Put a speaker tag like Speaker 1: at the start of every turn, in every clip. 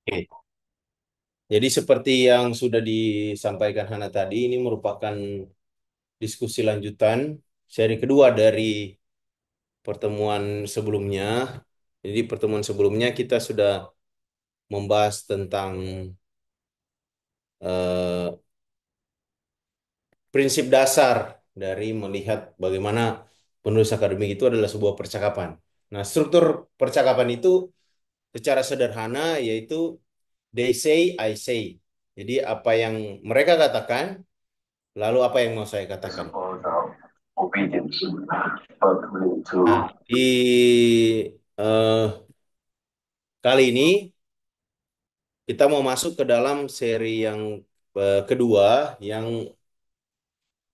Speaker 1: Oke. Jadi seperti yang sudah disampaikan Hana tadi, ini merupakan diskusi lanjutan seri kedua dari pertemuan sebelumnya. Jadi pertemuan sebelumnya kita sudah membahas tentang eh, prinsip dasar dari melihat bagaimana penulis akademik itu adalah sebuah percakapan. Nah, struktur percakapan itu secara sederhana yaitu they say, I say. Jadi apa yang mereka katakan, lalu apa yang mau saya katakan.
Speaker 2: Suppose obedience, but willing to.
Speaker 1: Nah, di kali ini kita mau masuk ke dalam seri yang kedua yang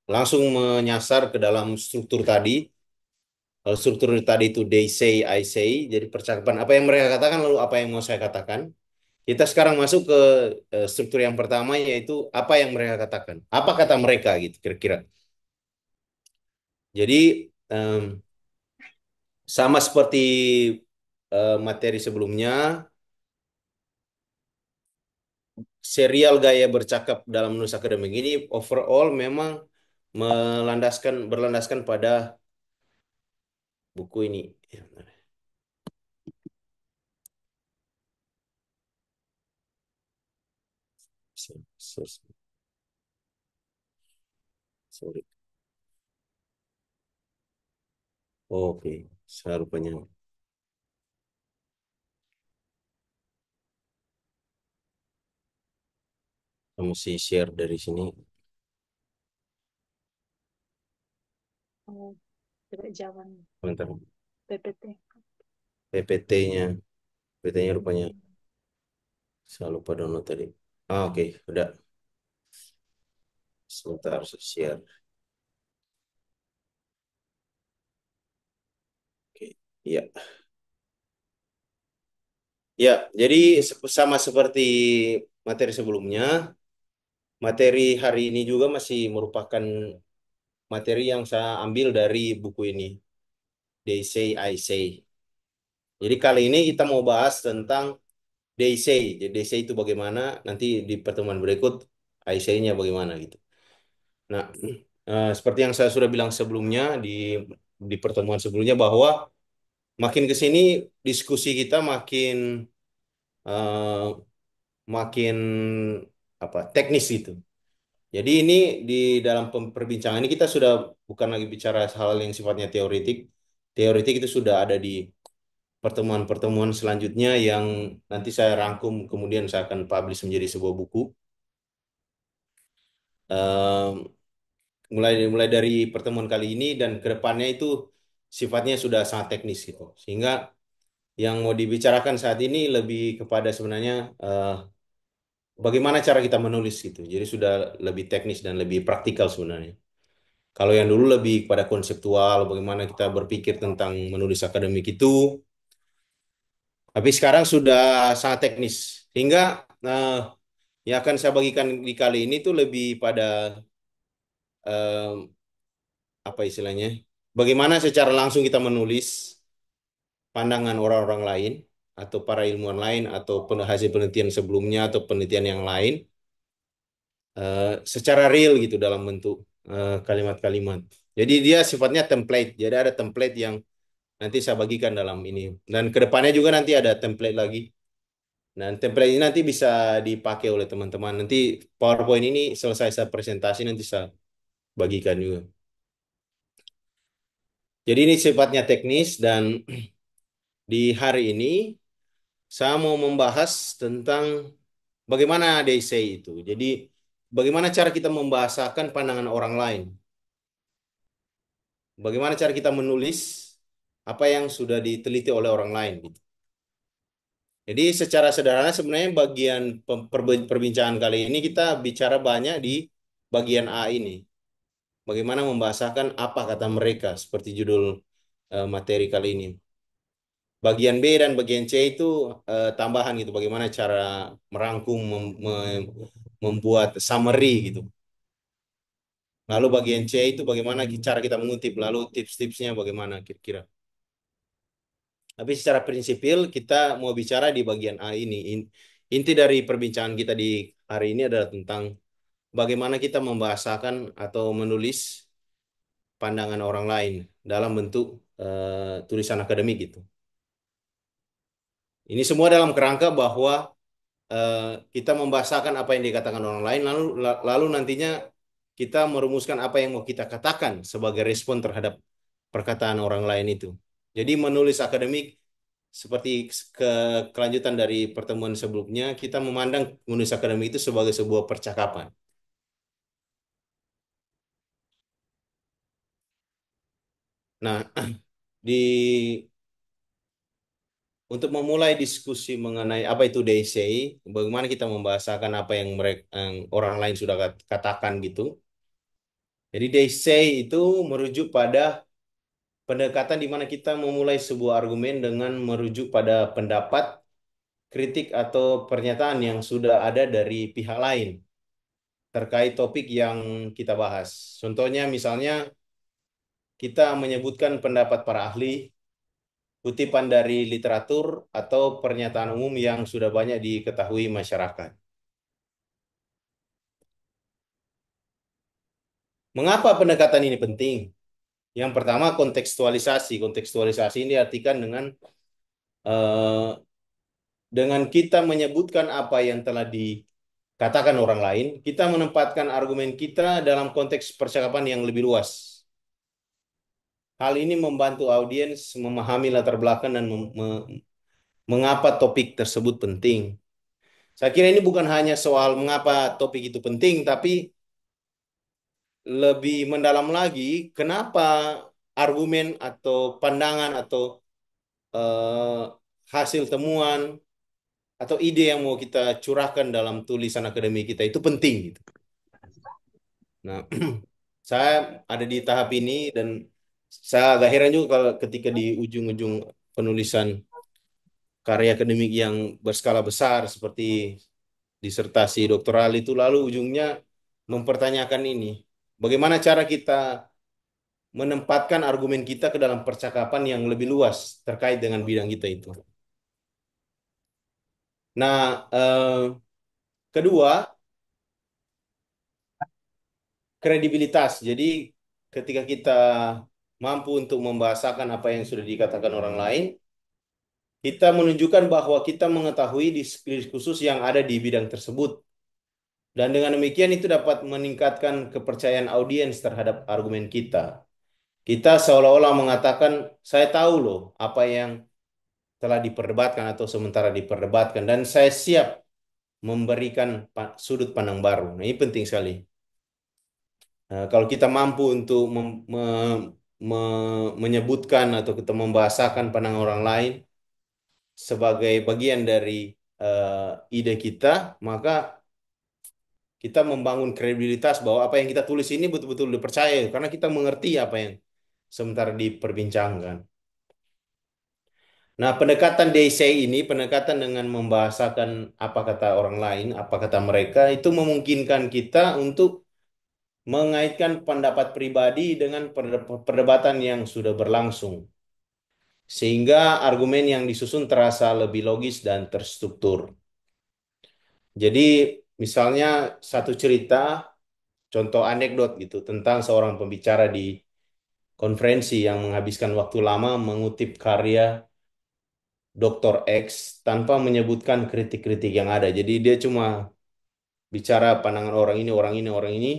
Speaker 1: langsung menyasar ke dalam struktur tadi. Kalau struktur tadi itu they say, I say, jadi percakapan apa yang mereka katakan lalu apa yang mau saya katakan. Kita sekarang masuk ke struktur yang pertama yaitu apa yang mereka katakan. Apa kata mereka gitu kira-kira. Jadi em, sama seperti materi sebelumnya, serial gaya bercakap dalam menulis akademik ini overall memang berlandaskan pada buku ini. Ya, benar. Sorry. Oke, saya rupanya kamu mesti share dari sini.
Speaker 3: Oh, tidak jalan
Speaker 1: Bentar.
Speaker 3: PPT.
Speaker 1: PPT-nya, PPT-nya rupanya saya lupa download tadi. Oke, udah. Sebentar saya share. Oke, iya. Ya, jadi sama seperti materi sebelumnya, materi hari ini juga masih merupakan materi yang saya ambil dari buku ini, They Say, I Say. Jadi kali ini kita mau bahas tentang They Say. Jadi They Say itu bagaimana, nanti di pertemuan berikut I Say-nya bagaimana gitu. Nah, seperti yang saya sudah bilang sebelumnya di pertemuan sebelumnya bahwa makin ke sini diskusi kita eh, makin apa teknis gitu. Jadi ini di dalam perbincangan ini kita sudah bukan lagi bicara hal yang sifatnya teoritik. Teoritik itu sudah ada di pertemuan-pertemuan selanjutnya yang nanti saya rangkum kemudian saya akan publish menjadi sebuah buku. Ehm, mulai dari pertemuan kali ini dan ke depannya itu sifatnya sudah sangat teknis gitu. Sehingga yang mau dibicarakan saat ini lebih kepada sebenarnya bagaimana cara kita menulis gitu. Jadi sudah lebih teknis dan lebih praktikal sebenarnya. Kalau yang dulu lebih pada konseptual, bagaimana kita berpikir tentang menulis akademik itu, tapi sekarang sudah sangat teknis. Hingga eh, yang akan saya bagikan di kali ini tuh lebih pada eh, apa istilahnya? Bagaimana secara langsung kita menulis pandangan orang-orang lain atau para ilmuwan lain atau hasil penelitian sebelumnya atau penelitian yang lain secara real gitu dalam bentuk kalimat-kalimat. Jadi dia sifatnya template. Jadi ada template yang nanti saya bagikan dalam ini. Dan kedepannya juga nanti ada template lagi. Dan template ini nanti bisa dipakai oleh teman-teman. Nanti PowerPoint ini selesai saya presentasi nanti saya bagikan juga. Jadi ini sifatnya teknis dan di hari ini saya mau membahas tentang bagaimana they say itu. Jadi bagaimana cara kita membahasakan pandangan orang lain. Bagaimana cara kita menulis apa yang sudah diteliti oleh orang lain gitu. Jadi secara sederhana sebenarnya bagian perbincangan kali ini kita bicara banyak di bagian A ini. Bagaimana membahasakan apa kata mereka seperti judul materi kali ini. Bagian B dan bagian C itu tambahan gitu. Bagaimana cara merangkum, membuat summary gitu. Lalu bagian C itu bagaimana cara kita mengutip. Lalu tips-tipsnya bagaimana kira-kira. Tapi secara prinsipil kita mau bicara di bagian A ini. inti dari perbincangan kita di hari ini adalah tentang bagaimana kita membahasakan atau menulis pandangan orang lain dalam bentuk tulisan akademik gitu. Ini semua dalam kerangka bahwa eh, kita membahasakan apa yang dikatakan orang lain, lalu nantinya kita merumuskan apa yang mau kita katakan sebagai respon terhadap perkataan orang lain itu. Jadi menulis akademik seperti kelanjutan dari pertemuan sebelumnya, kita memandang menulis akademik itu sebagai sebuah percakapan. Nah, di untuk memulai diskusi mengenai apa itu DSA, bagaimana kita membahasakan apa yang mereka yang orang lain sudah katakan gitu. Jadi DSA itu merujuk pada pendekatan di mana kita memulai sebuah argumen dengan merujuk pada pendapat, kritik atau pernyataan yang sudah ada dari pihak lain terkait topik yang kita bahas. Contohnya misalnya kita menyebutkan pendapat para ahli, kutipan dari literatur, atau pernyataan umum yang sudah banyak diketahui masyarakat. Mengapa pendekatan ini penting? Yang pertama kontekstualisasi. Kontekstualisasi ini diartikan eh, dengan kita menyebutkan apa yang telah dikatakan orang lain, kita menempatkan argumen kita dalam konteks percakapan yang lebih luas. Hal ini membantu audiens memahami latar belakang dan mengapa topik tersebut penting. Saya kira ini bukan hanya soal mengapa topik itu penting, tapi lebih mendalam lagi, kenapa argumen atau pandangan atau eh, hasil temuan atau ide yang mau kita curahkan dalam tulisan akademik kita itu penting gitu. Nah, saya ada di tahap ini dan saya agak heran juga kalau ketika di ujung-ujung penulisan karya akademik yang berskala besar seperti disertasi doktoral itu lalu ujungnya mempertanyakan ini. Bagaimana cara kita menempatkan argumen kita ke dalam percakapan yang lebih luas terkait dengan bidang kita itu. Nah, kedua, kredibilitas. Jadi, ketika kita mampu untuk membahasakan apa yang sudah dikatakan orang lain, kita menunjukkan bahwa kita mengetahui diskursus yang ada di bidang tersebut. Dan dengan demikian itu dapat meningkatkan kepercayaan audiens terhadap argumen kita. Kita seolah-olah mengatakan, saya tahu loh apa yang telah diperdebatkan atau sementara diperdebatkan dan saya siap memberikan sudut pandang baru. Nah, ini penting sekali. Kalau kita mampu untuk menyebutkan atau kita membahasakan pandangan orang lain sebagai bagian dari ide kita, maka kita membangun kredibilitas bahwa apa yang kita tulis ini betul-betul dipercaya karena kita mengerti apa yang sementara diperbincangkan. Nah, pendekatan DCI ini, pendekatan dengan membahasakan apa kata orang lain, apa kata mereka, itu memungkinkan kita untuk mengaitkan pendapat pribadi dengan perdebatan yang sudah berlangsung. Sehingga argumen yang disusun terasa lebih logis dan terstruktur. Jadi, misalnya satu cerita, contoh anekdot gitu, tentang seorang pembicara di konferensi yang menghabiskan waktu lama mengutip karya Dr. X tanpa menyebutkan kritik-kritik yang ada. Jadi dia cuma bicara pandangan orang ini, orang ini, orang ini,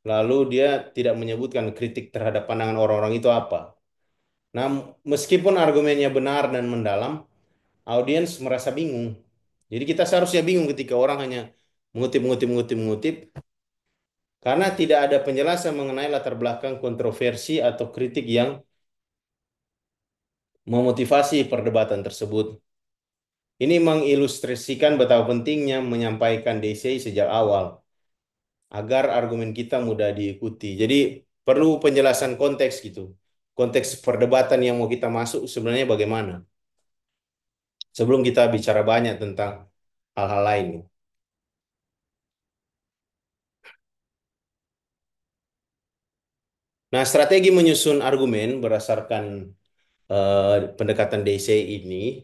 Speaker 1: lalu dia tidak menyebutkan kritik terhadap pandangan orang-orang itu apa. Nah, meskipun argumennya benar dan mendalam, audiens merasa bingung. Jadi kita seharusnya bingung ketika orang hanya mengutip, mengutip, mengutip, mengutip, karena tidak ada penjelasan mengenai latar belakang kontroversi atau kritik yang memotivasi perdebatan tersebut. Ini mengilustrasikan betapa pentingnya menyampaikan DC sejak awal agar argumen kita mudah diikuti. Jadi perlu penjelasan konteks gitu. Konteks perdebatan yang mau kita masuk sebenarnya bagaimana? Sebelum kita bicara banyak tentang hal-hal lain. Nah, strategi menyusun argumen berdasarkan pendekatan DC ini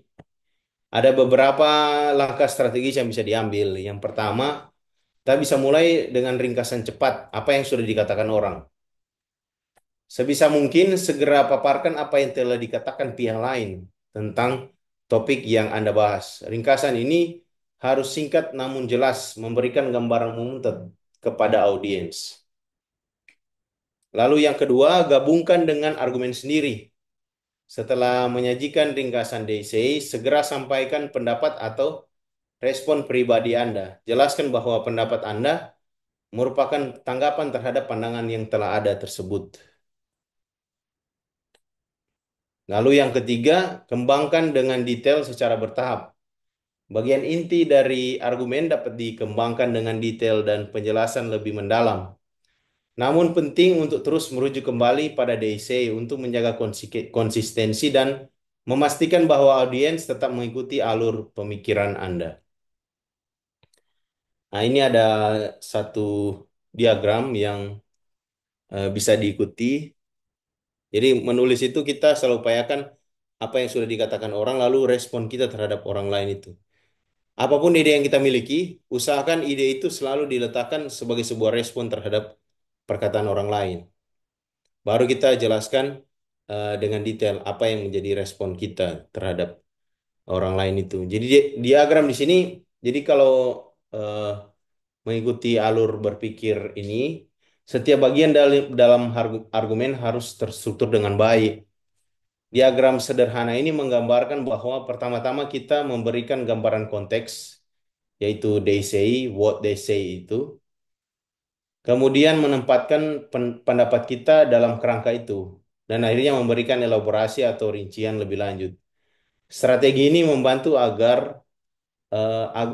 Speaker 1: Ada beberapa langkah strategis yang bisa diambil. Yang pertama, kita bisa mulai dengan ringkasan cepat apa yang sudah dikatakan orang. Sebisa mungkin segera paparkan apa yang telah dikatakan pihak lain tentang topik yang Anda bahas. Ringkasan ini harus singkat namun jelas, memberikan gambaran umum kepada audiens. Lalu yang kedua, gabungkan dengan argumen sendiri. Setelah menyajikan ringkasan DCI, segera sampaikan pendapat atau respon pribadi Anda. Jelaskan bahwa pendapat Anda merupakan tanggapan terhadap pandangan yang telah ada tersebut. Lalu yang ketiga, kembangkan dengan detail secara bertahap. Bagian inti dari argumen dapat dikembangkan dengan detail dan penjelasan lebih mendalam. Namun penting untuk terus merujuk kembali pada DC untuk menjaga konsistensi dan memastikan bahwa audiens tetap mengikuti alur pemikiran Anda. Nah, ini ada satu diagram yang bisa diikuti. Jadi menulis itu kita selalu upayakan apa yang sudah dikatakan orang, lalu respon kita terhadap orang lain itu. Apapun ide yang kita miliki, usahakan ide itu selalu diletakkan sebagai sebuah respon terhadap perkataan orang lain. Baru kita jelaskan dengan detail apa yang menjadi respon kita terhadap orang lain itu. Jadi diagram di sini, jadi kalau eh, mengikuti alur berpikir ini, setiap bagian dalam argumen harus terstruktur dengan baik. Diagram sederhana ini menggambarkan bahwa pertama-tama kita memberikan gambaran konteks, yaitu they say, what they say itu. Kemudian menempatkan pendapat kita dalam kerangka itu. Dan akhirnya memberikan elaborasi atau rincian lebih lanjut. Strategi ini membantu agar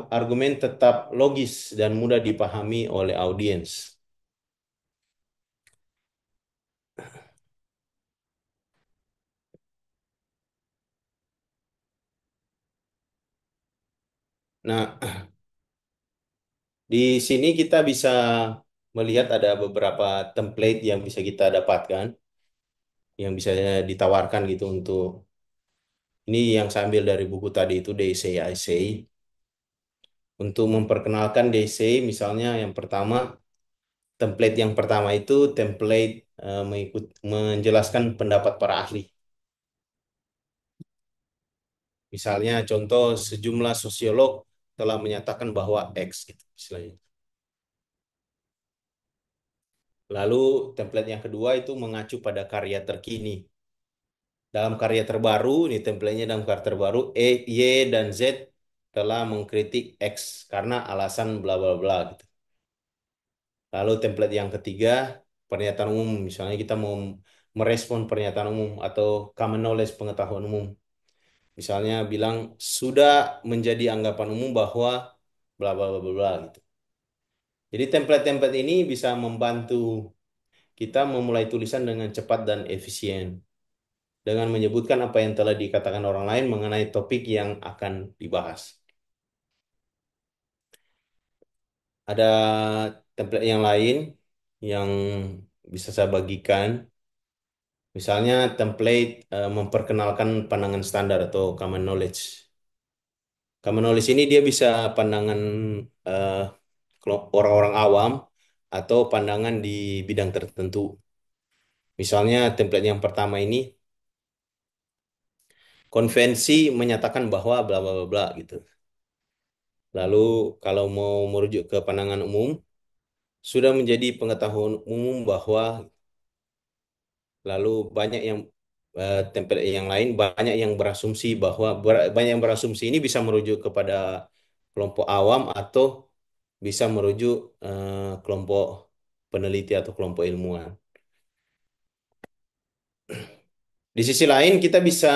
Speaker 1: argumen tetap logis dan mudah dipahami oleh audiens. Nah, di sini kita bisa melihat ada beberapa template yang bisa kita dapatkan, yang bisa ditawarkan gitu untuk ini yang saya ambil dari buku tadi itu They Say I Say. Untuk memperkenalkan They Say, misalnya yang pertama, template yang pertama itu template menjelaskan pendapat para ahli. Misalnya contoh sejumlah sosiolog telah menyatakan bahwa X gitu, misalnya. Lalu template yang kedua itu mengacu pada karya terkini. Dalam karya terbaru, ini templatenya dalam karya terbaru, Y, dan Z telah mengkritik X karena alasan bla bla bla gitu. Lalu template yang ketiga, pernyataan umum. Misalnya kita mau merespon pernyataan umum atau common knowledge, pengetahuan umum. Misalnya bilang sudah menjadi anggapan umum bahwa bla bla bla bla bla gitu. Jadi template-template ini bisa membantu kita memulai tulisan dengan cepat dan efisien dengan menyebutkan apa yang telah dikatakan orang lain mengenai topik yang akan dibahas. Ada template yang lain yang bisa saya bagikan. Misalnya template memperkenalkan pandangan standar atau common knowledge. Common knowledge ini dia bisa pandangan eh, orang-orang awam atau pandangan di bidang tertentu. Misalnya template yang pertama ini konvensi menyatakan bahwa bla bla bla bla gitu. Lalu kalau mau merujuk ke pandangan umum, sudah menjadi pengetahuan umum bahwa lalu banyak yang template yang lain banyak yang berasumsi bahwa banyak yang berasumsi ini bisa merujuk kepada kelompok awam atau bisa merujuk kelompok peneliti atau kelompok ilmuwan. Di sisi lain kita bisa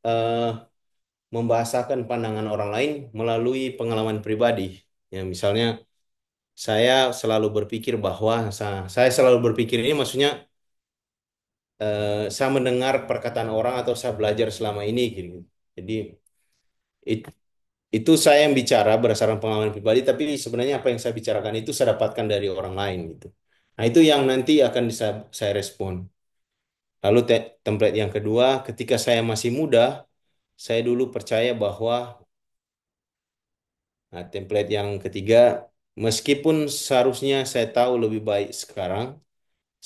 Speaker 1: eh, membahasakan pandangan orang lain melalui pengalaman pribadi. Ya, misalnya saya selalu berpikir bahwa saya selalu berpikir ini maksudnya saya mendengar perkataan orang atau saya belajar selama ini gitu. Jadi it- itu saya yang bicara berdasarkan pengalaman pribadi, tapi sebenarnya apa yang saya bicarakan itu saya dapatkan dari orang lain gitu. Nah, itu yang nanti akan saya respon. Lalu template yang kedua, ketika saya masih muda, saya dulu percaya bahwa template yang ketiga, meskipun seharusnya saya tahu lebih baik sekarang,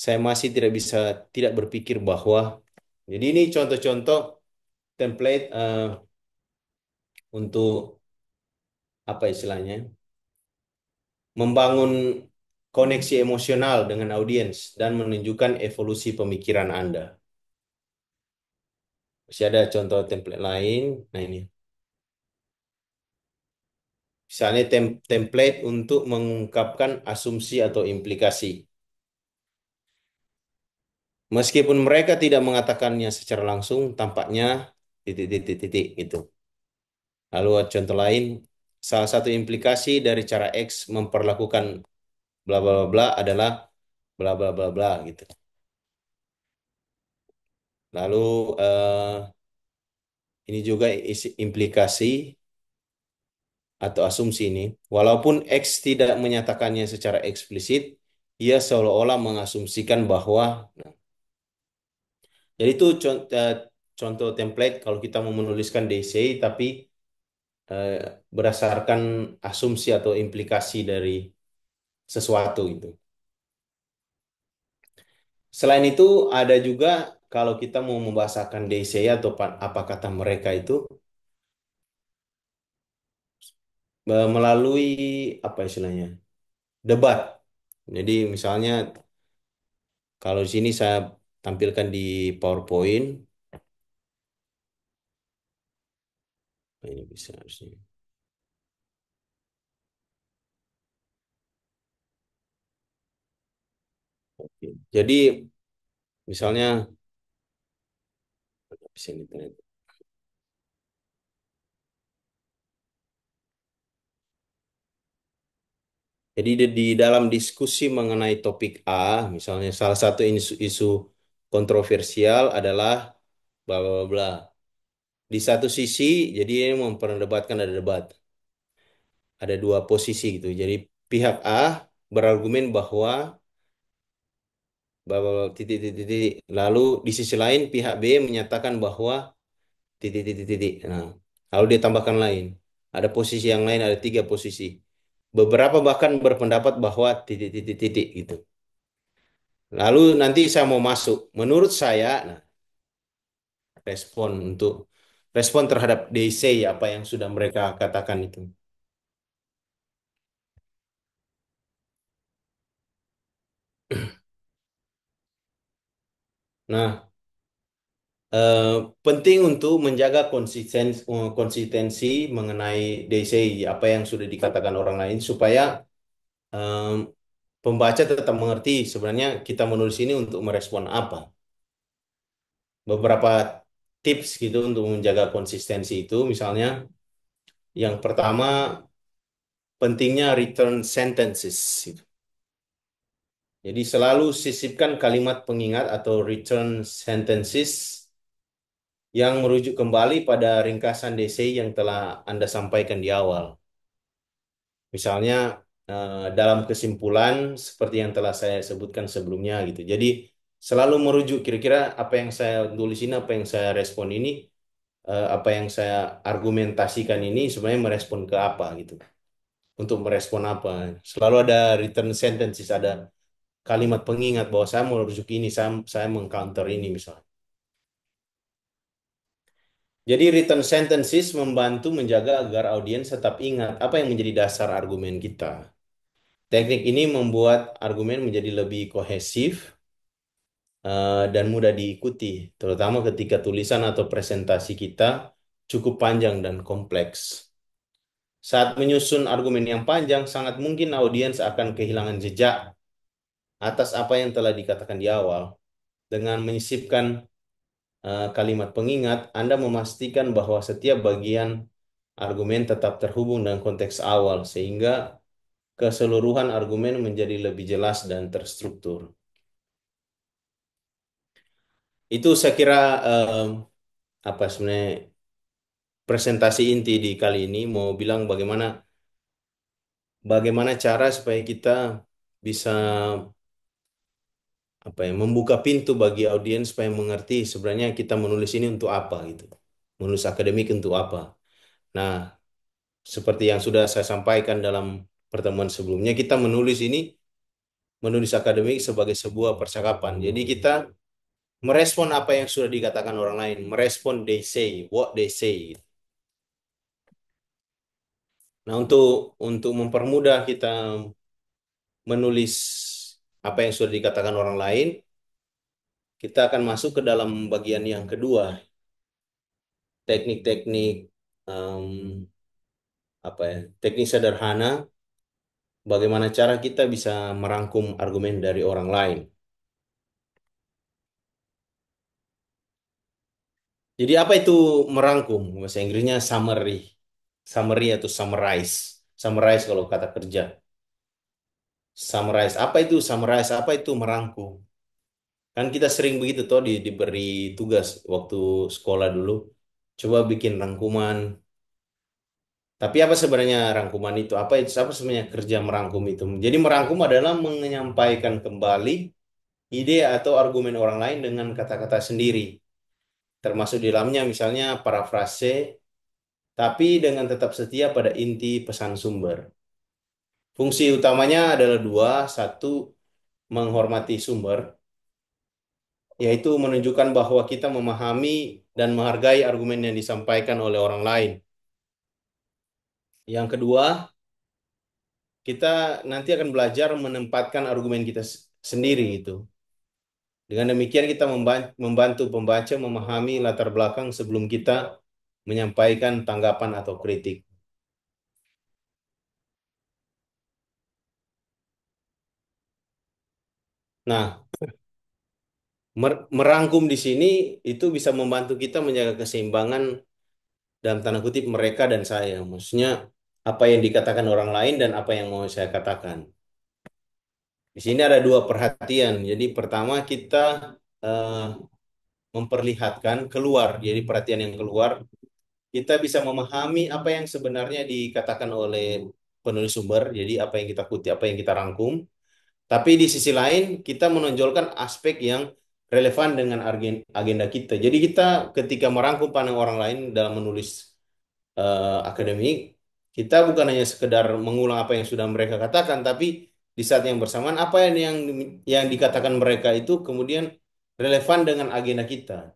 Speaker 1: saya masih tidak berpikir bahwa, jadi ini contoh-contoh template untuk apa istilahnya, membangun koneksi emosional dengan audiens dan menunjukkan evolusi pemikiran Anda. Masih ada contoh template lain. Nah ini, misalnya template untuk mengungkapkan asumsi atau implikasi. Meskipun mereka tidak mengatakannya secara langsung, tampaknya titik-titik-titik gitu. Lalu contoh lain, salah satu implikasi dari cara X memperlakukan bla bla bla bla adalah bla bla bla bla gitu. Lalu ini juga implikasi atau asumsi ini, walaupun X tidak menyatakannya secara eksplisit, ia seolah-olah mengasumsikan bahwa, nah, jadi itu contoh template kalau kita mau menuliskan DC, tapi eh, berdasarkan asumsi atau implikasi dari sesuatu gitu. Selain itu ada juga kalau kita mau membahasakan DC atau apa kata mereka itu melalui apa istilahnya, debat. Jadi misalnya kalau di sini saya tampilkan di PowerPoint. Nah, ini bisa harusnya. Oke. Jadi misalnya bisa internet. Jadi di dalam diskusi mengenai topik A, misalnya salah satu isu kontroversial adalah bla bla bla. Bla. Di satu sisi, jadi ini memperdebatkan ada debat, ada dua posisi gitu. Jadi pihak A berargumen bahwa bla bla bla, titik titik titik. Lalu di sisi lain pihak B menyatakan bahwa titik titik titik. Nah, lalu dia tambahkan lain. Ada posisi yang lain, ada tiga posisi. Beberapa bahkan berpendapat bahwa titik titik titik gitu. Lalu nanti saya mau masuk. Menurut saya, nah, respon untuk respon terhadap they say apa yang sudah mereka katakan itu. Nah, eh, penting untuk menjaga konsistensi mengenai they say apa yang sudah dikatakan orang lain supaya em, pembaca tetap mengerti sebenarnya kita menulis ini untuk merespon apa. Beberapa tips gitu untuk menjaga konsistensi itu, misalnya yang pertama pentingnya return sentences, gitu. Jadi selalu sisipkan kalimat pengingat atau return sentences yang merujuk kembali pada ringkasan DC yang telah Anda sampaikan di awal. Misalnya dalam kesimpulan seperti yang telah saya sebutkan sebelumnya gitu. Jadi selalu merujuk kira-kira apa yang saya tulis ini, apa yang saya respon ini, apa yang saya argumentasikan ini sebenarnya merespon ke apa gitu. Untuk merespon apa. Selalu ada return sentences, ada kalimat pengingat bahwa saya merujuk ini, saya mengcounter ini misalnya. Jadi written sentences membantu menjaga agar audiens tetap ingat apa yang menjadi dasar argumen kita. Teknik ini membuat argumen menjadi lebih kohesif dan mudah diikuti, terutama ketika tulisan atau presentasi kita cukup panjang dan kompleks. Saat menyusun argumen yang panjang, sangat mungkin audiens akan kehilangan jejak atas apa yang telah dikatakan di awal. Dengan menyisipkan kalimat pengingat, Anda memastikan bahwa setiap bagian argumen tetap terhubung dengan konteks awal, sehingga keseluruhan argumen menjadi lebih jelas dan terstruktur. Itu saya kira apa sebenarnya presentasi inti di kali ini mau bilang bagaimana bagaimana cara supaya kita bisa apa ya membuka pintu bagi audiens supaya mengerti sebenarnya kita menulis ini untuk apa gitu. Menulis akademik untuk apa? Nah, seperti yang sudah saya sampaikan dalam pertemuan sebelumnya, kita menulis akademik sebagai sebuah percakapan. Jadi kita merespon apa yang sudah dikatakan orang lain, merespon they say, what they say. Nah, untuk mempermudah kita menulis apa yang sudah dikatakan orang lain, kita akan masuk ke dalam bagian yang kedua, teknik-teknik em, apa ya, teknik sederhana, bagaimana cara kita bisa merangkum argumen dari orang lain. Jadi apa itu merangkum? Bahasa Inggrisnya summary, summary atau summarize, summarize kalau kata kerja. Summarize, apa itu summarize? Apa itu merangkum? Kan kita sering begitu toh diberi tugas waktu sekolah dulu. Coba bikin rangkuman. Tapi apa sebenarnya rangkuman itu? Apa sebenarnya kerja merangkum itu? Jadi merangkum adalah menyampaikan kembali ide atau argumen orang lain dengan kata-kata sendiri. Termasuk di dalamnya misalnya parafrase, tapi dengan tetap setia pada inti pesan sumber. Fungsi utamanya adalah dua. Satu, menghormati sumber, yaitu menunjukkan bahwa kita memahami dan menghargai argumen yang disampaikan oleh orang lain. Yang kedua, kita nanti akan belajar menempatkan argumen kita sendiri itu. Dengan demikian kita membantu pembaca memahami latar belakang sebelum kita menyampaikan tanggapan atau kritik. Nah, merangkum di sini itu bisa membantu kita menjaga keseimbangan dalam tanda kutip mereka dan saya. Maksudnya apa yang dikatakan orang lain dan apa yang mau saya katakan. Di sini ada dua perhatian. Jadi pertama kita eh, memperlihatkan keluar. Jadi perhatian yang keluar, kita bisa memahami apa yang sebenarnya dikatakan oleh penulis sumber. Jadi apa yang kita kutip, apa yang kita rangkum. Tapi di sisi lain kita menonjolkan aspek yang relevan dengan agenda kita. Jadi kita ketika merangkum pandang orang lain dalam menulis akademik, kita bukan hanya sekedar mengulang apa yang sudah mereka katakan, tapi di saat yang bersamaan apa yang dikatakan mereka itu kemudian relevan dengan agenda kita.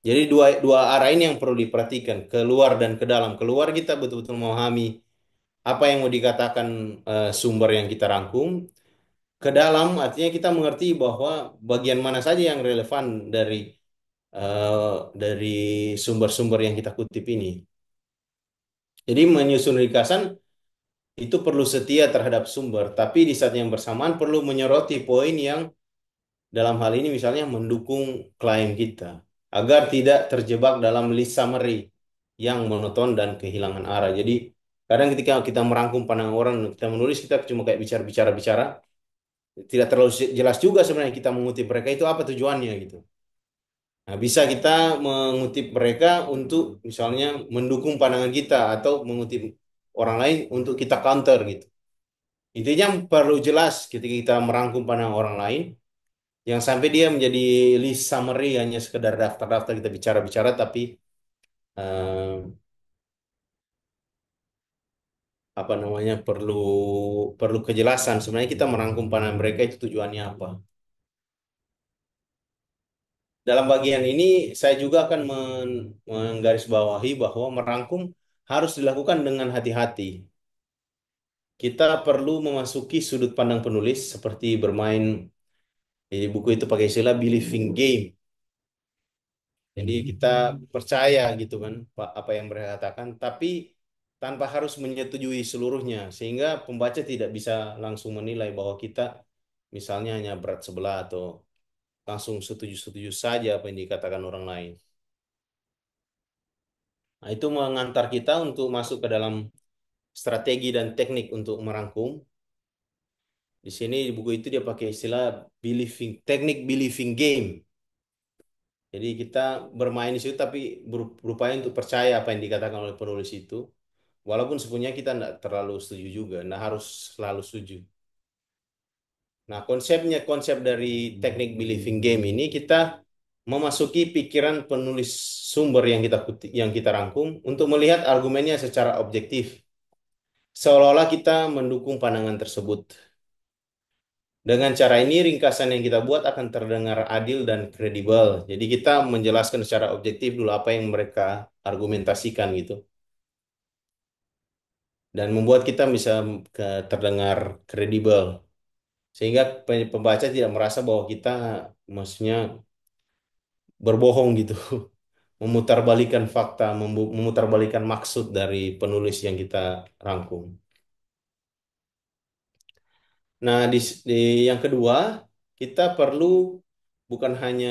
Speaker 1: Jadi dua dua arah ini yang perlu diperhatikan, keluar dan ke dalam. Keluar kita betul-betul memahami apa yang mau dikatakan sumber yang kita rangkum. Ke dalam artinya kita mengerti bahwa bagian mana saja yang relevan eh, dari sumber-sumber yang kita kutip ini. Jadi menyusun ringkasan itu perlu setia terhadap sumber, tapi di saat yang bersamaan perlu menyoroti poin yang dalam hal ini misalnya mendukung klaim kita, agar tidak terjebak dalam list summary yang monoton dan kehilangan arah. Jadi kadang ketika kita merangkum pandangan orang, kita menulis, kita cuma kayak bicara-bicara, tidak terlalu jelas juga sebenarnya kita mengutip mereka itu apa tujuannya gitu. Nah, bisa kita mengutip mereka untuk misalnya mendukung pandangan kita atau mengutip orang lain untuk kita counter gitu. Intinya perlu jelas ketika kita merangkum pandangan orang lain, yang sampai dia menjadi list summary hanya sekedar daftar-daftar kita bicara-bicara, tapi eh, apa namanya perlu perlu kejelasan. Sebenarnya kita merangkum pandangan mereka itu tujuannya apa. Dalam bagian ini saya juga akan menggarisbawahi bahwa merangkum harus dilakukan dengan hati-hati. Kita perlu memasuki sudut pandang penulis seperti bermain di buku itu pakai istilah believing game. Jadi kita percaya gitu kan apa yang mereka katakan, tapi tanpa harus menyetujui seluruhnya, sehingga pembaca tidak bisa langsung menilai bahwa kita misalnya hanya berat sebelah atau langsung setuju-setuju saja apa yang dikatakan orang lain. Nah, itu mengantar kita untuk masuk ke dalam strategi dan teknik untuk merangkum. Di sini di buku itu dia pakai istilah teknik believing game. Jadi kita bermain di situ tapi berupaya untuk percaya apa yang dikatakan oleh penulis itu. Walaupun sebenarnya kita tidak terlalu setuju juga, tidak harus selalu setuju. Nah, konsep dari teknik believing game ini kita memasuki pikiran penulis sumber yang kita rangkum untuk melihat argumennya secara objektif, seolah-olah kita mendukung pandangan tersebut. Dengan cara ini, ringkasan yang kita buat akan terdengar adil dan kredibel. Jadi kita menjelaskan secara objektif dulu apa yang mereka argumentasikan gitu. Dan membuat kita bisa terdengar kredibel. Sehingga pembaca tidak merasa bahwa kita maksudnya berbohong gitu. Memutarbalikkan fakta, memutarbalikkan maksud dari penulis yang kita rangkum. Nah, di yang kedua, kita perlu bukan hanya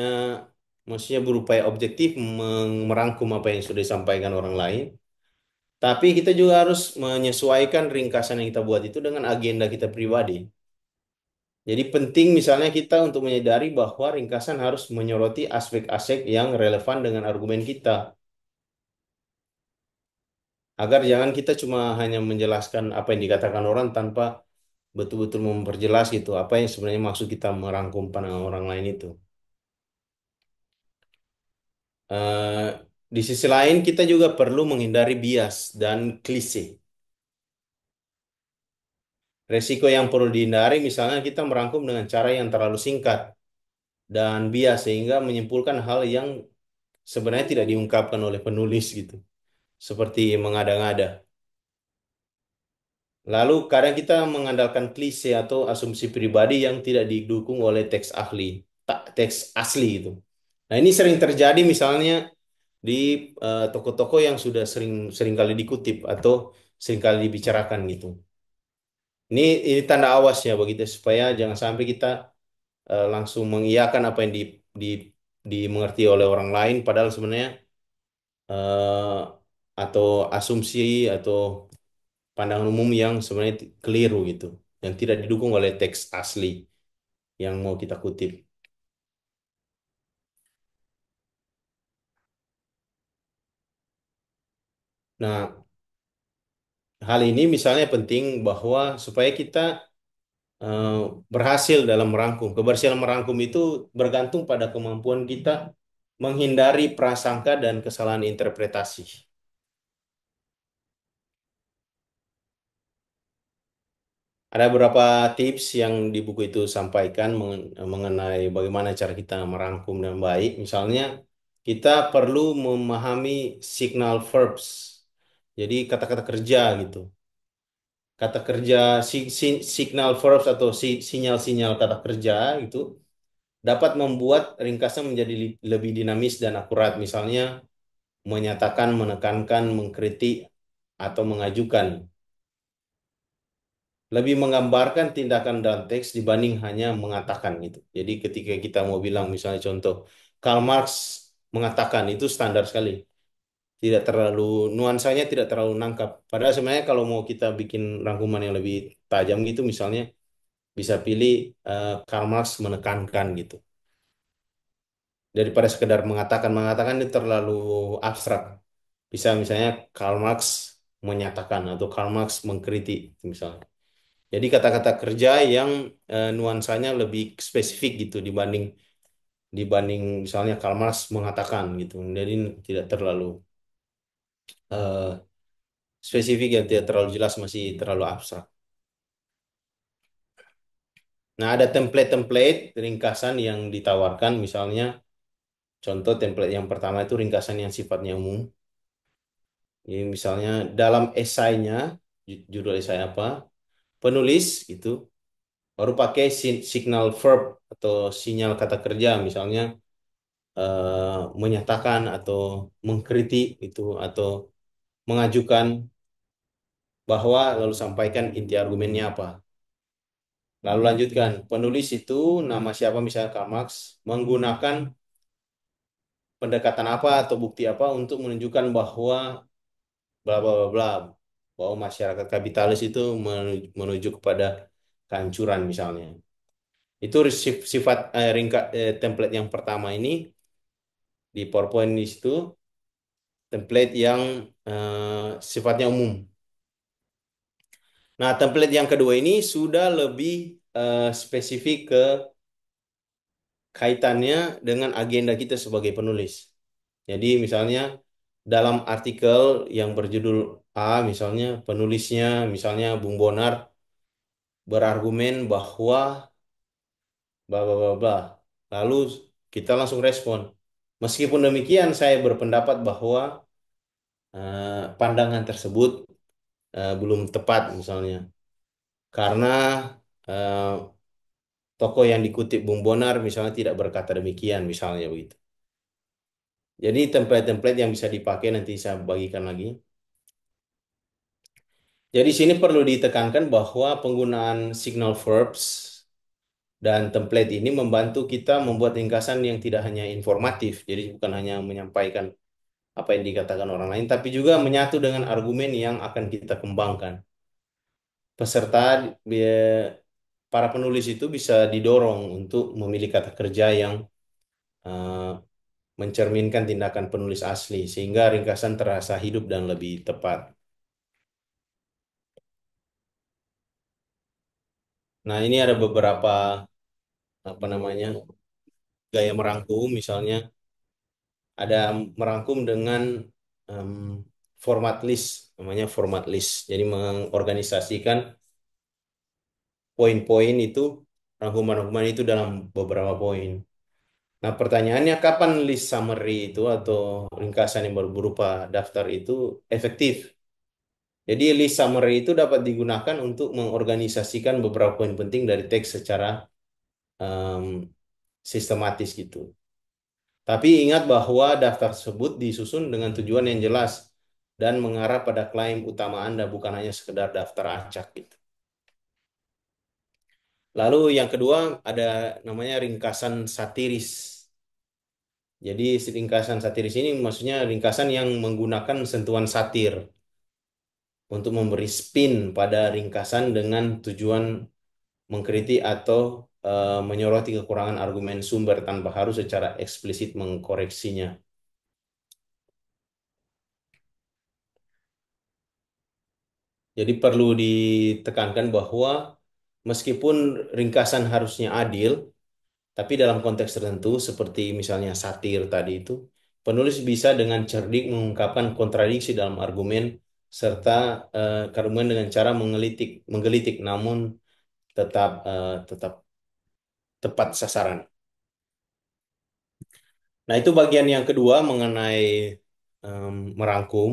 Speaker 1: maksudnya berupaya objektif merangkum apa yang sudah disampaikan orang lain, tapi kita juga harus menyesuaikan ringkasan yang kita buat itu dengan agenda kita pribadi. Jadi penting misalnya kita untuk menyadari bahwa ringkasan harus menyoroti aspek-aspek yang relevan dengan argumen kita. Agar jangan kita cuma hanya menjelaskan apa yang dikatakan orang tanpa betul-betul memperjelas gitu apa yang sebenarnya maksud kita merangkum pandangan orang lain itu. Eh, di sisi lain kita juga perlu menghindari bias dan klise. Resiko yang perlu dihindari misalnya kita merangkum dengan cara yang terlalu singkat dan bias sehingga menyimpulkan hal yang sebenarnya tidak diungkapkan oleh penulis gitu. Seperti mengada-ngada. Lalu kadang kita mengandalkan klise atau asumsi pribadi yang tidak didukung oleh teks asli itu. Nah, ini sering terjadi misalnya di toko-toko yang sudah sering kali dikutip atau sering kali dibicarakan gitu. Ini tanda awas ya begitu supaya jangan sampai kita langsung mengiyakan apa yang di dimengerti oleh orang lain padahal sebenarnya eh, atau asumsi atau pandangan umum yang sebenarnya keliru gitu, yang tidak didukung oleh teks asli yang mau kita kutip. Nah, hal ini misalnya penting bahwa supaya kita eh, berhasil dalam merangkum. Keberhasilan merangkum itu bergantung pada kemampuan kita menghindari prasangka dan kesalahan interpretasi. Ada beberapa tips yang di buku itu sampaikan mengenai bagaimana cara kita merangkum dengan baik. Misalnya, kita perlu memahami signal verbs. Jadi kata-kata kerja gitu. Kata kerja signal verbs atau sinyal-sinyal kata kerja itu dapat membuat ringkasan menjadi lebih dinamis dan akurat. Misalnya, menyatakan, menekankan, mengkritik, atau mengajukan. Lebih menggambarkan tindakan dalam teks dibanding hanya mengatakan gitu. Jadi ketika kita mau bilang misalnya contoh Karl Marx mengatakan itu standar sekali. Tidak terlalu nuansanya tidak terlalu nangkap. Padahal sebenarnya kalau mau kita bikin rangkuman yang lebih tajam gitu misalnya bisa pilih Karl Marx menekankan gitu. Daripada sekedar mengatakan itu terlalu abstrak. Bisa misalnya Karl Marx menyatakan atau Karl Marx mengkritik misalnya. Jadi kata-kata kerja yang nuansanya lebih spesifik gitu dibanding dibanding misalnya Karl Marx mengatakan gitu. Jadi tidak terlalu eh, spesifik ya, tidak terlalu jelas, masih terlalu abstrak. Nah, ada template-template ringkasan yang ditawarkan misalnya contoh template yang pertama itu ringkasan yang sifatnya umum. Ini misalnya dalam esainya judul esai apa? Penulis gitu baru pakai signal verb atau sinyal kata kerja misalnya menyatakan atau mengkritik itu atau mengajukan bahwa lalu sampaikan inti argumennya apa. Lalu lanjutkan, penulis itu nama siapa misalnya Karl Marx menggunakan pendekatan apa atau bukti apa untuk menunjukkan bahwa bla bla bla bla bahwa masyarakat kapitalis itu menuju kepada kehancuran misalnya. Itu sifat template yang pertama ini di PowerPoint di situ template yang sifatnya umum. Nah, template yang kedua ini sudah lebih spesifik ke kaitannya dengan agenda kita sebagai penulis. Jadi misalnya dalam artikel yang berjudul A, misalnya penulisnya, misalnya Bung Bonar berargumen bahwa bla bla bla bla. Lalu kita langsung respon. Meskipun demikian, saya berpendapat bahwa pandangan tersebut belum tepat misalnya. Karena eh, tokoh yang dikutip Bung Bonar misalnya tidak berkata demikian misalnya begitu. Jadi template-template yang bisa dipakai nanti saya bagikan lagi. Jadi sini perlu ditekankan bahwa penggunaan signal verbs dan template ini membantu kita membuat ringkasan yang tidak hanya informatif, jadi bukan hanya menyampaikan apa yang dikatakan orang lain, tapi juga menyatu dengan argumen yang akan kita kembangkan. Peserta, para penulis itu bisa didorong untuk memilih kata kerja yang eh, mencerminkan tindakan penulis asli, sehingga ringkasan terasa hidup dan lebih tepat. Nah, ini ada beberapa apa namanya gaya merangkum, misalnya ada merangkum dengan em, format list, namanya format list. Jadi mengorganisasikan poin-poin itu, rangkuman-rangkuman itu dalam beberapa poin. Nah, pertanyaannya kapan list summary itu atau ringkasan yang berupa daftar itu efektif? Jadi list summary itu dapat digunakan untuk mengorganisasikan beberapa poin penting dari teks secara em, sistematis gitu. Tapi ingat bahwa daftar tersebut disusun dengan tujuan yang jelas dan mengarah pada klaim utama Anda, bukan hanya sekedar daftar acak gitu. Lalu yang kedua ada namanya ringkasan satiris. Jadi ringkasan satiris ini maksudnya ringkasan yang menggunakan sentuhan satir untuk memberi spin pada ringkasan dengan tujuan mengkritik atau menyoroti kekurangan argumen sumber tanpa harus secara eksplisit mengkoreksinya. Jadi perlu ditekankan bahwa meskipun ringkasan harusnya adil, tapi dalam konteks tertentu seperti misalnya satir tadi itu, penulis bisa dengan cerdik mengungkapkan kontradiksi dalam argumen serta argumen dengan cara menggelitik namun tetap tepat sasaran. Nah, itu bagian yang kedua mengenai merangkum.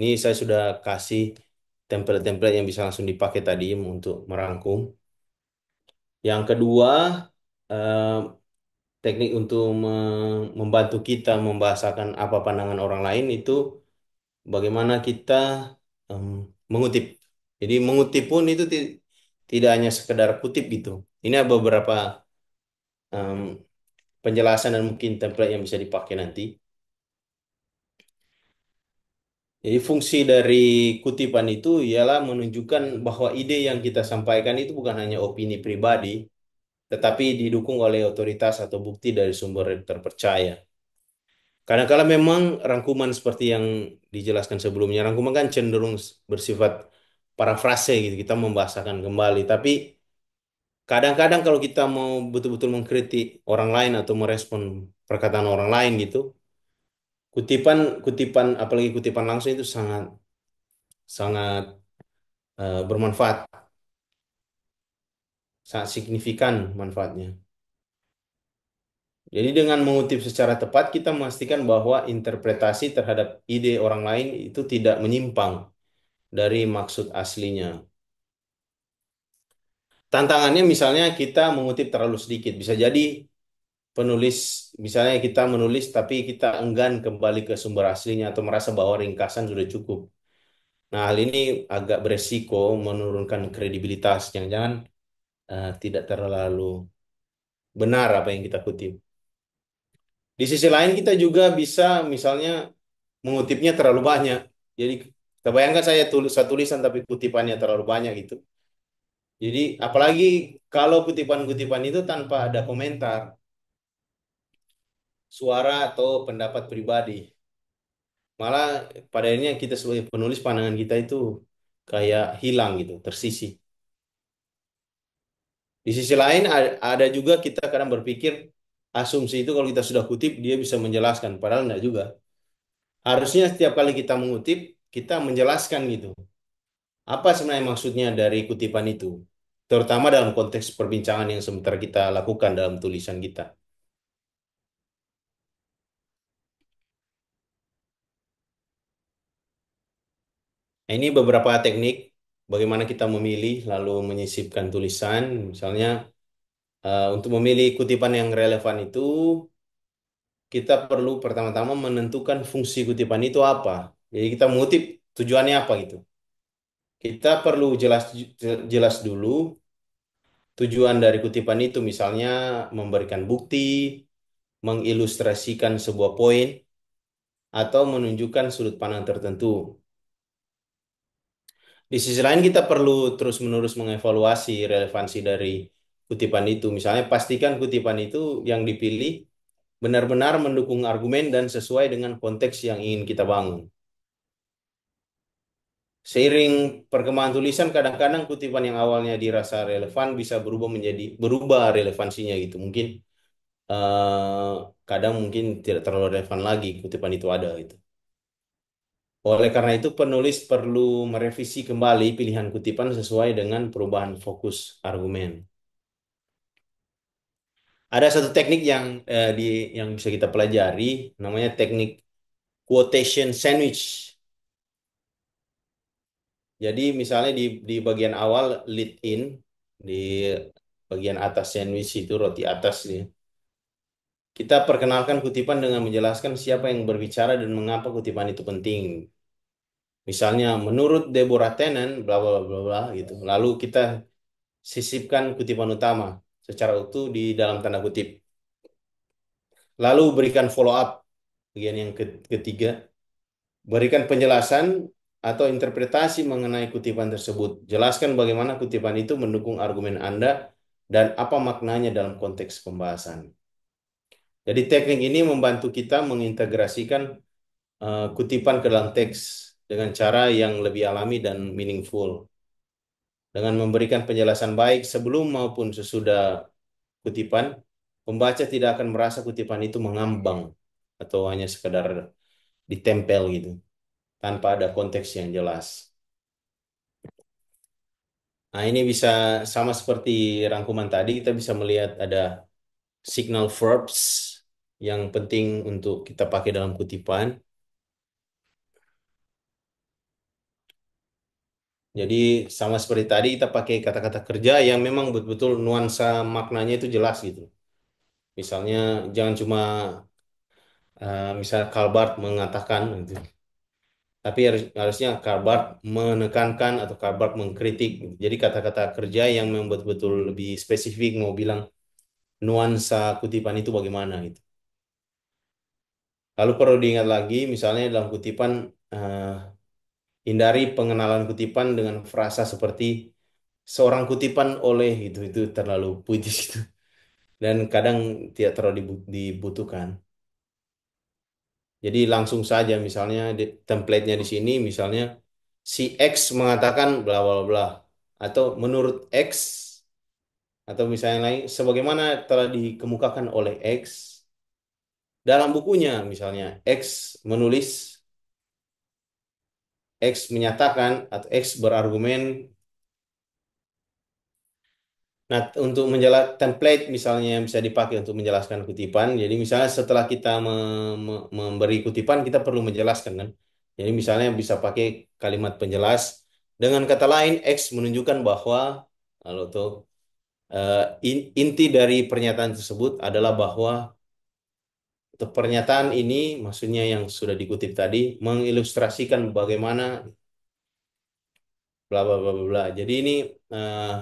Speaker 1: Ini saya sudah kasih template-template yang bisa langsung dipakai tadi untuk merangkum. Yang kedua, eh, teknik untuk membantu kita membahasakan apa pandangan orang lain itu bagaimana kita em, mengutip. Jadi mengutip pun itu tidak hanya sekedar kutip gitu. Ini ada beberapa em, penjelasan dan mungkin template yang bisa dipakai nanti. Jadi fungsi dari kutipan itu ialah menunjukkan bahwa ide yang kita sampaikan itu bukan hanya opini pribadi, tetapi didukung oleh otoritas atau bukti dari sumber yang terpercaya. Kadang-kala memang rangkuman seperti yang dijelaskan sebelumnya, rangkuman kan cenderung bersifat parafrase gitu, kita membahasakan kembali. Tapi kadang-kadang kalau kita mau betul-betul mengkritik orang lain atau merespon perkataan orang lain gitu, kutipan apalagi kutipan langsung itu sangat sangat bermanfaat, sangat signifikan manfaatnya. Jadi dengan mengutip secara tepat, kita memastikan bahwa interpretasi terhadap ide orang lain itu tidak menyimpang dari maksud aslinya. Tantangannya misalnya kita mengutip terlalu sedikit. Bisa jadi penulis, misalnya kita menulis tapi kita enggan kembali ke sumber aslinya atau merasa bahwa ringkasan sudah cukup. Nah, hal ini agak beresiko menurunkan kredibilitas. Jangan-jangan tidak terlalu benar apa yang kita kutip. Di sisi lain kita juga bisa misalnya mengutipnya terlalu banyak. Jadi kita bayangkan saya tulis satu tulisan tapi kutipannya terlalu banyak gitu. Jadi apalagi kalau kutipan-kutipan itu tanpa ada komentar, suara atau pendapat pribadi. Malah pada akhirnya kita sebagai penulis pandangan kita itu kayak hilang gitu, tersisih. Di sisi lain ada juga kita kadang berpikir asumsi itu kalau kita sudah kutip dia bisa menjelaskan, padahal enggak juga. Harusnya setiap kali kita mengutip, kita menjelaskan gitu. Apa sebenarnya maksudnya dari kutipan itu? Terutama dalam konteks perbincangan yang sementara kita lakukan dalam tulisan kita. Nah, ini beberapa teknik bagaimana kita memilih lalu menyisipkan tulisan. Misalnya, untuk memilih kutipan yang relevan itu, kita perlu pertama-tama menentukan fungsi kutipan itu apa. Jadi kita mengutip tujuannya apa gitu. Kita perlu jelas jelas dulu tujuan dari kutipan itu, misalnya memberikan bukti, mengilustrasikan sebuah poin, atau menunjukkan sudut pandang tertentu. Di sisi lain kita perlu terus-menerus mengevaluasi relevansi dari kutipan itu. Misalnya pastikan kutipan itu yang dipilih benar-benar mendukung argumen dan sesuai dengan konteks yang ingin kita bangun. Seiring perkembangan tulisan, kadang-kadang kutipan yang awalnya dirasa relevan bisa berubah relevansinya gitu. Mungkin eh, kadang mungkin tidak terlalu relevan lagi kutipan itu ada gitu. Oleh karena itu, penulis perlu merevisi kembali pilihan kutipan sesuai dengan perubahan fokus argumen. Ada satu teknik yang bisa kita pelajari, namanya teknik quotation sandwich. Jadi misalnya di bagian awal lead in, di bagian atas sandwich itu roti atas nih. Kita perkenalkan kutipan dengan menjelaskan siapa yang berbicara dan mengapa kutipan itu penting. Misalnya menurut Deborah Tennant bla bla bla bla gitu. Lalu kita sisipkan kutipan utama secara utuh di dalam tanda kutip. Lalu berikan follow up bagian yang ketiga. Berikan penjelasan atau interpretasi mengenai kutipan tersebut. Jelaskan bagaimana kutipan itu mendukung argumen Anda dan apa maknanya dalam konteks pembahasan. Jadi teknik ini membantu kita mengintegrasikan kutipan ke dalam teks dengan cara yang lebih alami dan meaningful. Dengan memberikan penjelasan baik sebelum maupun sesudah kutipan, pembaca tidak akan merasa kutipan itu mengambang atau hanya sekedar ditempel gitu, tanpa ada konteks yang jelas. Nah, ini bisa sama seperti rangkuman tadi, kita bisa melihat ada signal verbs yang penting untuk kita pakai dalam kutipan. Jadi sama seperti tadi kita pakai kata-kata kerja yang memang betul-betul nuansa maknanya itu jelas gitu. Misalnya jangan cuma misalnya Karl Barth mengatakan gitu. Tapi harusnya Karl Barth menekankan atau Karl Barth mengkritik gitu. Jadi kata-kata kerja yang memang betul-betul lebih spesifik mau bilang nuansa kutipan itu bagaimana gitu. Lalu perlu diingat lagi misalnya dalam kutipan eh, hindari pengenalan kutipan dengan frasa seperti seorang kutipan oleh gitu, itu terlalu puitis gitu dan kadang tidak terlalu dibutuhkan. Jadi langsung saja misalnya template-nya di sini misalnya si X mengatakan bla bla bla atau menurut X atau misalnya lain sebagaimana telah dikemukakan oleh X dalam bukunya misalnya X menulis, X menyatakan atau X berargumen. Nah, untuk template misalnya yang bisa dipakai untuk menjelaskan kutipan. Jadi misalnya setelah kita memberi kutipan, kita perlu menjelaskan kan. Jadi misalnya bisa pakai kalimat penjelas. Dengan kata lain, X menunjukkan bahwa kalau tuh inti dari pernyataan tersebut adalah bahwa untuk pernyataan ini, maksudnya yang sudah dikutip tadi, mengilustrasikan bagaimana bla bla bla bla bla. Jadi ini eh,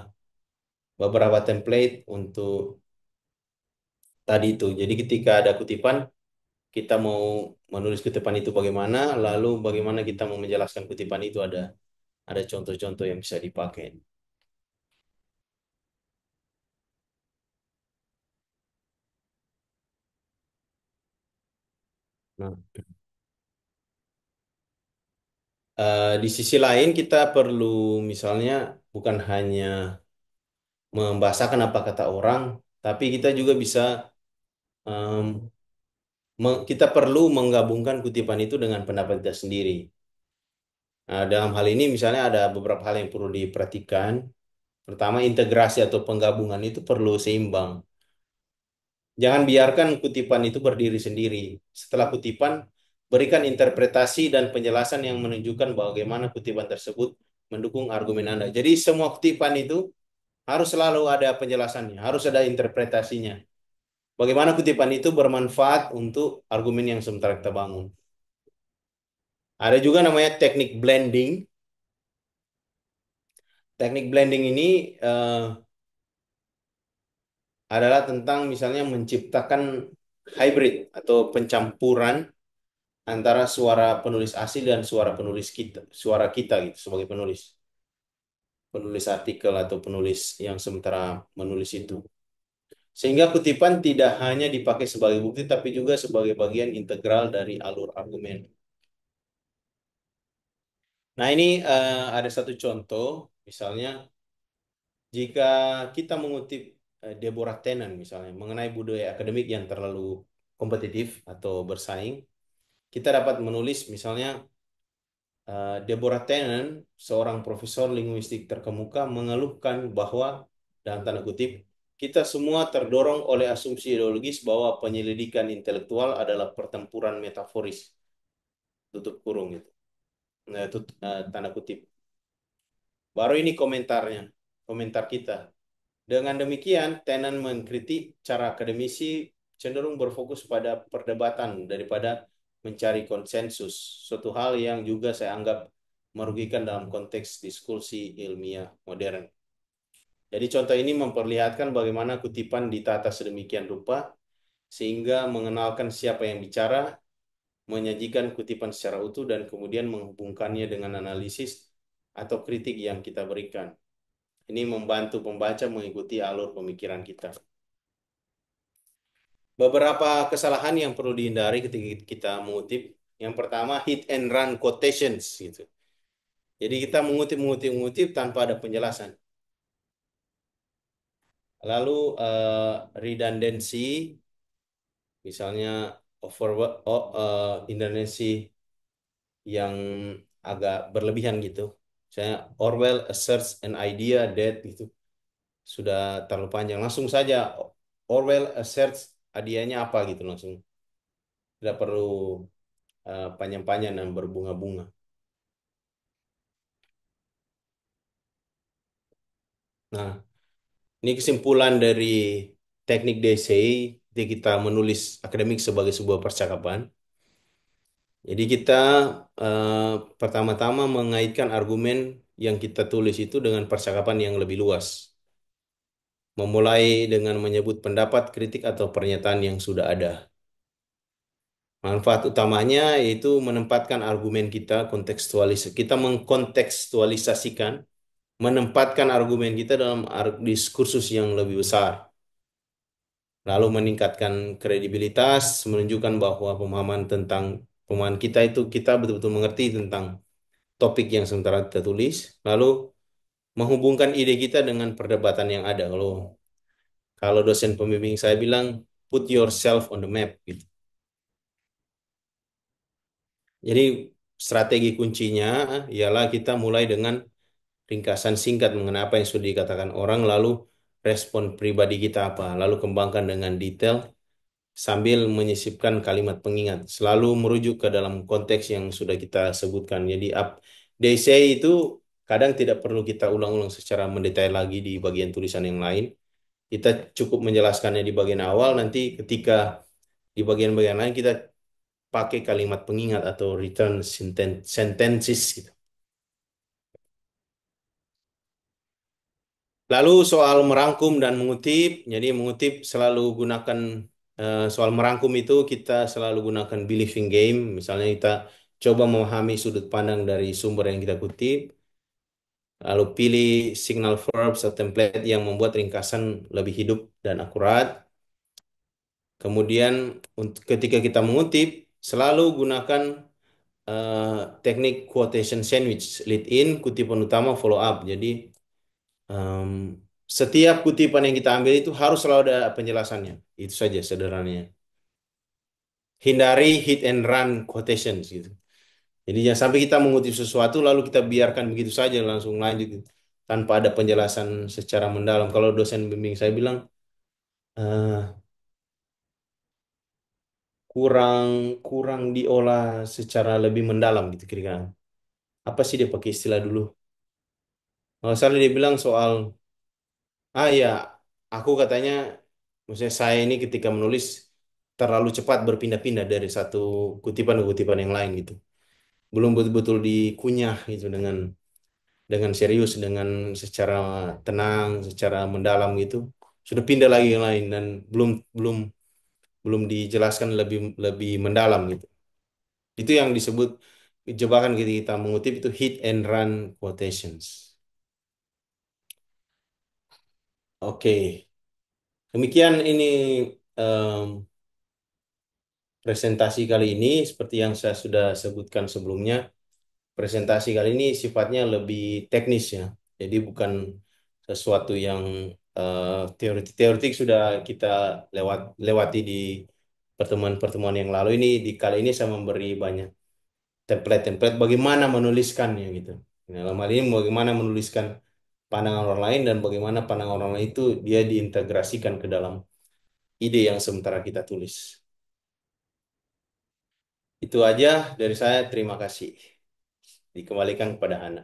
Speaker 1: beberapa template untuk tadi itu. Jadi ketika ada kutipan kita mau menulis kutipan itu bagaimana, lalu bagaimana kita mau menjelaskan kutipan itu ada contoh-contoh yang bisa dipakai. Nah, di sisi lain kita perlu misalnya bukan hanya membahasakan apa kata orang, tapi kita juga bisa em, kita perlu menggabungkan kutipan itu dengan pendapat kita sendiri. Nah, dalam hal ini misalnya ada beberapa hal yang perlu diperhatikan. Pertama, integrasi atau penggabungan itu perlu seimbang. Jangan biarkan kutipan itu berdiri sendiri. Setelah kutipan, berikan interpretasi dan penjelasan yang menunjukkan bagaimana kutipan tersebut mendukung argumen Anda. Jadi semua kutipan itu harus selalu ada penjelasannya, harus ada interpretasinya. Bagaimana kutipan itu bermanfaat untuk argumen yang sementara kita bangun. Ada juga namanya teknik blending. Teknik blending ini adalah tentang misalnya menciptakan hybrid atau pencampuran antara suara penulis asli dan suara penulis kita, suara kita gitu sebagai penulis, penulis artikel atau penulis yang sementara menulis itu. Sehingga kutipan tidak hanya dipakai sebagai bukti tapi juga sebagai bagian integral dari alur argumen. Nah, ini ada satu contoh, misalnya jika kita mengutip Deborah Tennant misalnya mengenai budaya akademik yang terlalu kompetitif atau bersaing, kita dapat menulis misalnya Deborah Tennant, seorang profesor linguistik terkemuka, mengeluhkan bahwa, dalam tanda kutip, kita semua terdorong oleh asumsi ideologis bahwa penyelidikan intelektual adalah pertempuran metaforis, tutup kurung itu. Nah, itu tanda kutip. Baru ini komentarnya, komentar kita. Dengan demikian, Tennant mengkritik cara akademisi cenderung berfokus pada perdebatan daripada mencari konsensus, suatu hal yang juga saya anggap merugikan dalam konteks diskusi ilmiah modern. Jadi contoh ini memperlihatkan bagaimana kutipan ditata sedemikian rupa sehingga mengenalkan siapa yang bicara, menyajikan kutipan secara utuh dan kemudian menghubungkannya dengan analisis atau kritik yang kita berikan. Ini membantu pembaca mengikuti alur pemikiran kita. Beberapa kesalahan yang perlu dihindari ketika kita mengutip. Yang pertama, hit and run quotations gitu. Jadi kita mengutip tanpa ada penjelasan. Lalu redundancy, misalnya redundancy yang agak berlebihan gitu. Saya Orwell asserts an idea that gitu sudah terlalu panjang. Langsung saja Orwell asserts ideanya apa gitu langsung. Tidak perlu panjang-panjang dan berbunga-bunga. Nah, ini kesimpulan dari teknik DSI ketika kita menulis akademik sebagai sebuah percakapan. Jadi kita eh, pertama-tama mengaitkan argumen yang kita tulis itu dengan percakapan yang lebih luas. Memulai dengan menyebut pendapat, kritik, atau pernyataan yang sudah ada. Manfaat utamanya yaitu menempatkan argumen kita kita mengkontekstualisasikan, menempatkan argumen kita dalam diskursus yang lebih besar. Lalu meningkatkan kredibilitas, menunjukkan bahwa pemahaman kita itu kita betul-betul mengerti tentang topik yang sementara kita tulis, lalu menghubungkan ide kita dengan perdebatan yang ada. Kalau dosen pembimbing saya bilang, put yourself on the map gitu. Jadi strategi kuncinya ialah kita mulai dengan ringkasan singkat mengenai apa yang sudah dikatakan orang, lalu respon pribadi kita apa, lalu kembangkan dengan detail sambil menyisipkan kalimat pengingat, selalu merujuk ke dalam konteks yang sudah kita sebutkan. Jadi they say itu kadang tidak perlu kita ulang-ulang secara mendetail lagi di bagian tulisan yang lain. Kita cukup menjelaskannya di bagian awal, nanti ketika di bagian-bagian lain kita pakai kalimat pengingat atau return sentences gitu. Lalu soal merangkum dan mengutip, jadi mengutip selalu gunakan soal merangkum itu kita selalu gunakan believing game. Misalnya kita coba memahami sudut pandang dari sumber yang kita kutip, lalu pilih signal verbs atau template yang membuat ringkasan lebih hidup dan akurat. Kemudian ketika kita mengutip, selalu gunakan eh, teknik quotation sandwich, lead in, kutipan utama, follow up. Jadi em, Setiap kutipan yang kita ambil itu harus selalu ada penjelasannya. Itu saja sederhananya. Hindari hit and run quotations gitu. Jadi jangan sampai kita mengutip sesuatu lalu kita biarkan begitu saja langsung lanjut gitu, tanpa ada penjelasan secara mendalam. Kalau dosen bimbing saya bilang "Eh, kurang kurang diolah secara lebih mendalam gitu kira-kira. Apa sih dia pakai istilah dulu? Kalau salah dia bilang soal ya aku katanya maksudnya saya ini ketika menulis terlalu cepat berpindah-pindah dari satu kutipan ke kutipan yang lain gitu. Belum betul-betul dikunyah gitu dengan serius, dengan secara tenang, secara mendalam gitu. Sudah pindah lagi yang lain dan belum belum belum dijelaskan lebih lebih mendalam gitu. Itu yang disebut jebakan ketika kita mengutip itu hit and run quotations. Oke, demikian ini em, presentasi kali ini seperti yang saya sudah sebutkan sebelumnya. Presentasi kali ini sifatnya lebih teknis ya. Jadi bukan sesuatu yang teoretik sudah kita lewati di pertemuan-pertemuan yang lalu ini. Di kali ini saya memberi banyak template-template bagaimana menuliskannya gitu. Nah, dalam hal ini bagaimana menuliskan pandangan orang lain dan bagaimana pandangan orang lain itu dia diintegrasikan ke dalam ide yang sementara kita tulis. Itu aja dari saya. Terima kasih. Dikembalikan kepada Hana.